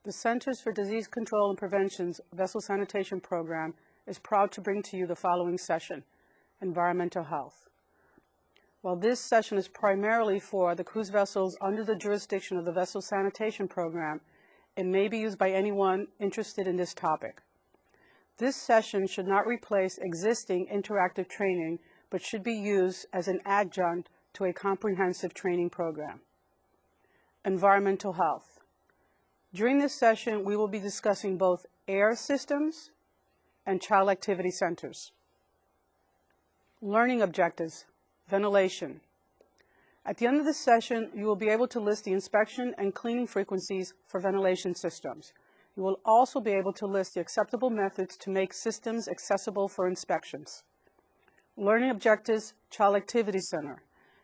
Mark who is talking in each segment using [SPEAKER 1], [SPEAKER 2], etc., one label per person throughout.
[SPEAKER 1] The Centers for Disease Control and Prevention's Vessel Sanitation Program is proud to bring to you the following session, Environmental Health. While this session is primarily for the cruise vessels under the jurisdiction of the Vessel Sanitation Program, it may be used by anyone interested in this topic. This session should not replace existing interactive training, but should be used as an adjunct to a comprehensive training program. Environmental Health. During this session, we will be discussing both air systems and child activity centers. Learning objectives, ventilation. At the end of this session, you will be able to list the inspection and cleaning frequencies for ventilation systems. You will also be able to list the acceptable methods to make systems accessible for inspections. Learning objectives, child activity center.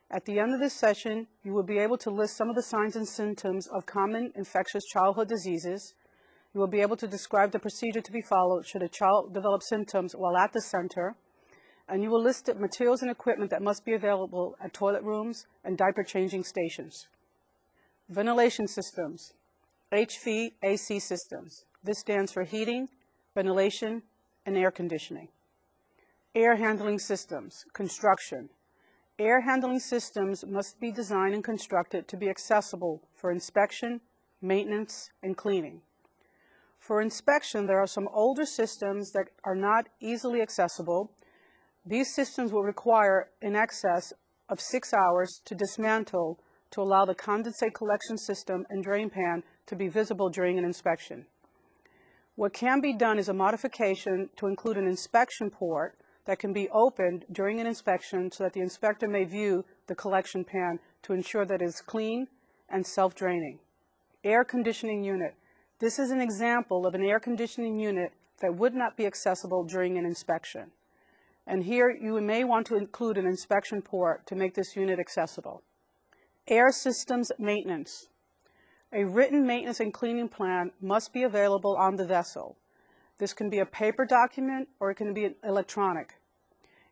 [SPEAKER 1] At the end of this session, you will be able to list some of the signs and symptoms of common infectious childhood diseases. You will be able to describe the procedure to be followed should a child develop symptoms while at the center. And you will list the materials and equipment that must be available at toilet rooms and diaper changing stations. Ventilation systems, HVAC systems. This stands for heating, ventilation, and air conditioning. Air handling systems, construction. Air handling systems must be designed and constructed to be accessible for inspection, maintenance, and cleaning. For inspection, there are some older systems that are not easily accessible. These systems will require in excess of 6 hours to dismantle to allow the condensate collection system and drain pan to be visible during an inspection. What can be done is a modification to include an inspection port that can be opened during an inspection so that the inspector may view the collection pan to ensure that it is clean and self-draining. Air conditioning unit. This is an example of an air conditioning unit that would not be accessible during an inspection. And here you may want to include an inspection port to make this unit accessible. Air systems maintenance. A written maintenance and cleaning plan must be available on the vessel. This can be a paper document or it can be electronic.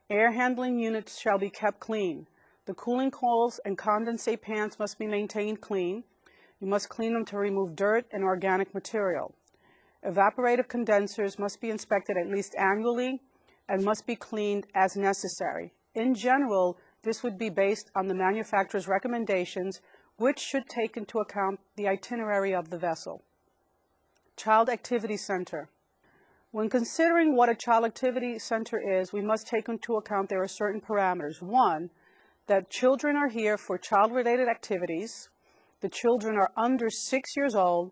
[SPEAKER 1] Air handling units shall be kept clean. The cooling coils and condensate pans must be maintained clean. You must clean them to remove dirt and organic material. Evaporative condensers must be inspected at least annually and must be cleaned as necessary. In general, this would be based on the manufacturer's recommendations, which should take into account the itinerary of the vessel. Child Activity Center. When considering what a child activity center is, we must take into account there are certain parameters. One, that children are here for child-related activities, the children are under 6 years old,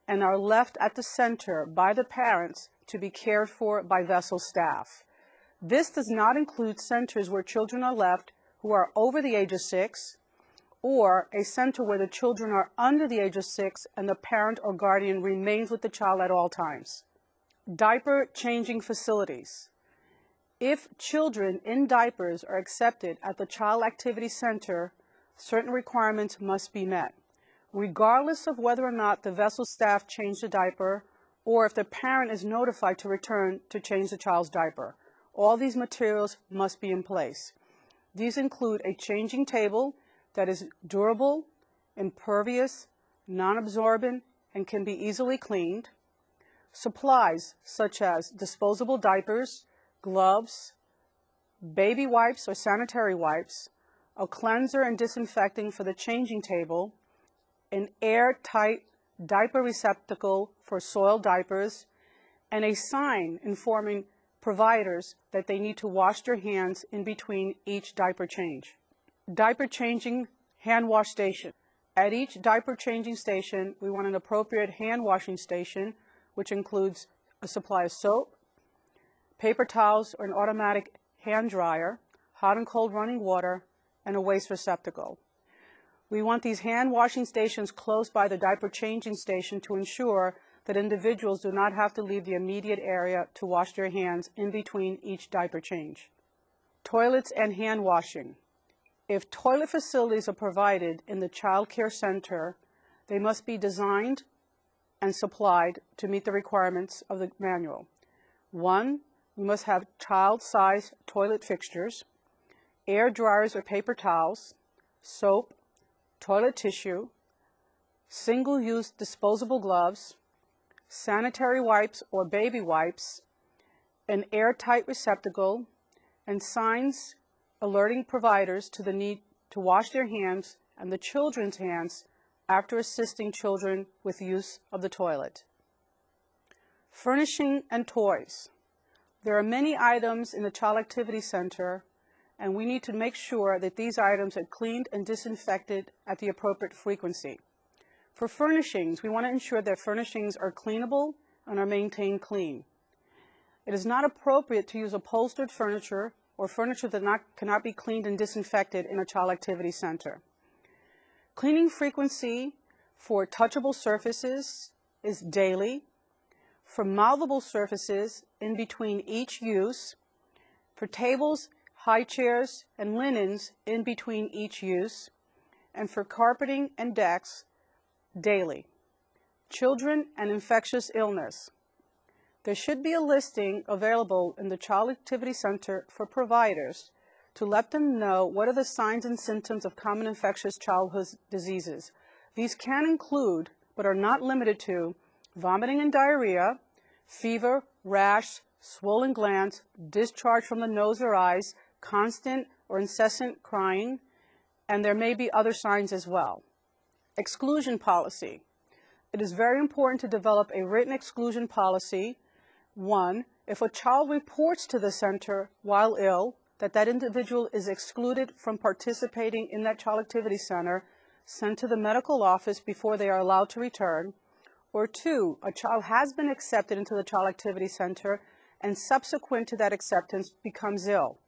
[SPEAKER 1] and are left at the center by the parents to be cared for by vessel staff. This does not include centers where children are left who are over the age of 6, or a center where the children are under the age of 6 and the parent or guardian remains with the child at all times. Diaper changing facilities. If children in diapers are accepted at the Child Activity Center, certain requirements must be met, regardless of whether or not the vessel staff changed the diaper or if the parent is notified to return to change the child's diaper. All these materials must be in place. These include a changing table that is durable, impervious, non-absorbent, and can be easily cleaned. Supplies such as disposable diapers, gloves, baby wipes or sanitary wipes, a cleanser and disinfecting for the changing table, an airtight diaper receptacle for soiled diapers, and a sign informing providers that they need to wash their hands in between each diaper change. Diaper changing hand wash station. At each diaper changing station, we want an appropriate hand washing station, which includes a supply of soap, paper towels or an automatic hand dryer, hot and cold running water, and a waste receptacle. We want these hand washing stations close by the diaper changing station to ensure that individuals do not have to leave the immediate area to wash their hands in between each diaper change. Toilets and hand washing. If toilet facilities are provided in the child care center, they must be designed and supplied to meet the requirements of the manual. One, we must have child-sized toilet fixtures, air dryers or paper towels, soap, toilet tissue, single-use disposable gloves, sanitary wipes or baby wipes, an airtight receptacle, and signs alerting providers to the need to wash their hands and the children's hands after assisting children with use of the toilet. Furnishing and toys. There are many items in the Child Activity Center, and we need to make sure that these items are cleaned and disinfected at the appropriate frequency. For furnishings, we want to ensure that furnishings are cleanable and are maintained clean. It is not appropriate to use upholstered furniture or furniture that cannot be cleaned and disinfected in a Child Activity Center. Cleaning frequency for touchable surfaces is daily. For mouthable surfaces, in between each use. For tables, high chairs, and linens, in between each use. And for carpeting and decks, daily. Children and infectious illness. There should be a listing available in the Child Activity Center for providers to let them know what are the signs and symptoms of common infectious childhood diseases. These can include, but are not limited to, vomiting and diarrhea, fever, rash, swollen glands, discharge from the nose or eyes, constant or incessant crying, and there may be other signs as well. Exclusion policy. It is very important to develop a written exclusion policy. 1. If a child reports to the center while ill, that individual is excluded from participating in that Child Activity Center, sent to the medical office before they are allowed to return. Or 2, a child has been accepted into the Child Activity Center and subsequent to that acceptance becomes ill.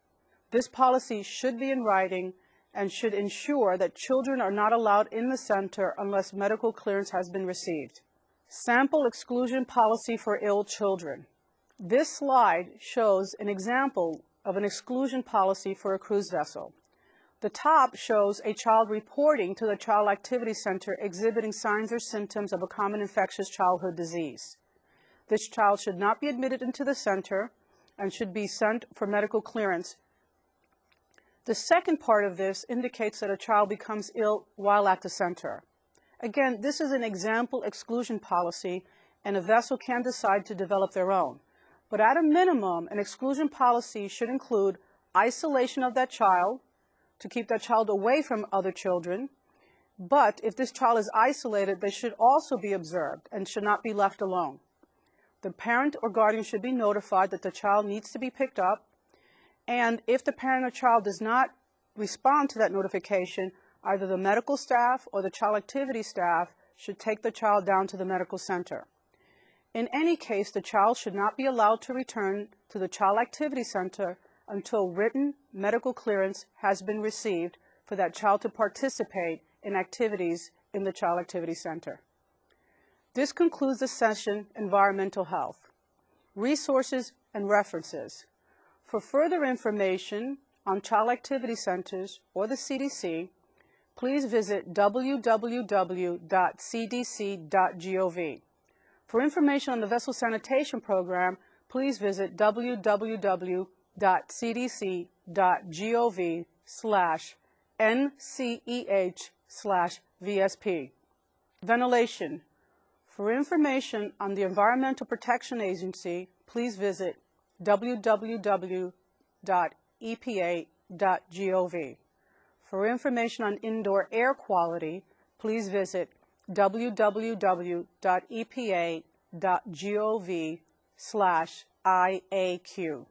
[SPEAKER 1] This policy should be in writing and should ensure that children are not allowed in the center unless medical clearance has been received. Sample exclusion policy for ill children. This slide shows an example of an exclusion policy for a cruise vessel. The top shows a child reporting to the Child Activity Center exhibiting signs or symptoms of a common infectious childhood disease. This child should not be admitted into the center and should be sent for medical clearance. The second part of this indicates that a child becomes ill while at the center. Again, this is an example exclusion policy, and a vessel can decide to develop their own. But at a minimum, an exclusion policy should include isolation of that child, to keep that child away from other children. But if this child is isolated, they should also be observed and should not be left alone. The parent or guardian should be notified that the child needs to be picked up. And if the parent or child does not respond to that notification, either the medical staff or the child activity staff should take the child down to the medical center. In any case, the child should not be allowed to return to the Child Activity Center until written medical clearance has been received for that child to participate in activities in the Child Activity Center. This concludes the session, Environmental Health. Resources and references. For further information on Child Activity Centers or the CDC, please visit www.cdc.gov. For information on the Vessel Sanitation Program, please visit www.cdc.gov/NCEH/VSP. Ventilation. For information on the Environmental Protection Agency, please visit www.epa.gov. For information on indoor air quality, please visit www.epa.gov/IAQ.